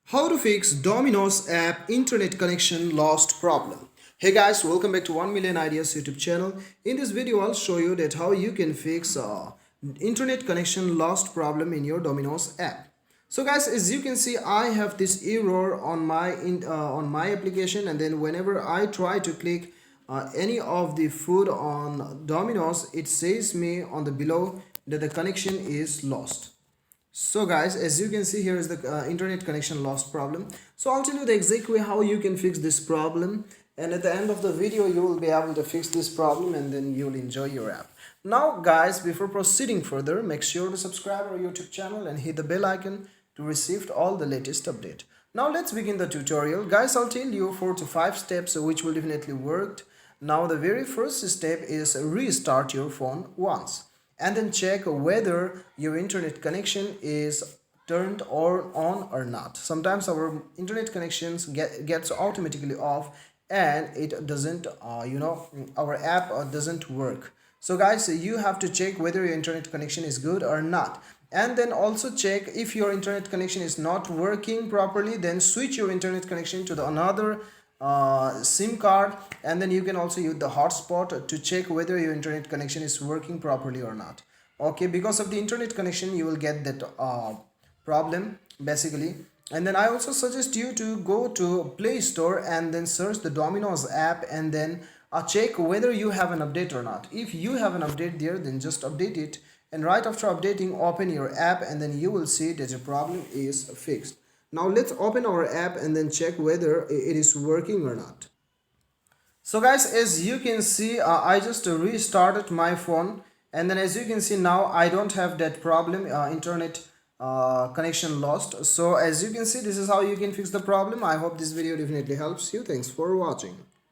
How to fix Domino's app internet connection lost problem. Hey guys, welcome back to 1 Million Ideas YouTube channel. In this video, I'll show you that how you can fix internet connection lost problem in your Domino's app. So guys, as you can see, I have this error on my application, and then whenever I try to click any of the food on Domino's, it says me on the below that the connection is lost. So guys, as you can see, here is the internet connection lost problem. So I'll tell you the exact way how you can fix this problem, and at the end of the video you will be able to fix this problem, and then you'll enjoy your app. Now guys, before proceeding further, make sure to subscribe our YouTube channel and hit the bell icon to receive all the latest update. Now let's begin the tutorial. Guys, I'll tell you 4 to 5 steps which will definitely work. Now the very first step is restart your phone once, and then check whether your internet connection is turned or on or not. Sometimes our internet connections gets automatically off, and it doesn't our app doesn't work. So guys, you have to check whether your internet connection is good or not, and then also check if your internet connection is not working properly, then switch your internet connection to the another SIM card, and then you can also use the hotspot to check whether your internet connection is working properly or not. Okay, because of the internet connection you will get that problem basically. And then I also suggest you to go to Play Store and then search the Domino's app, and then check whether you have an update or not. If you have an update there, then just update it, and right after updating, open your app, and then you will see that your problem is fixed. Now let's open our app and then check whether it is working or not. So guys, as you can see, I just restarted my phone, and then as you can see now I don't have that problem, internet connection lost. So as you can see, this is how you can fix the problem. I hope this video definitely helps you. Thanks for watching.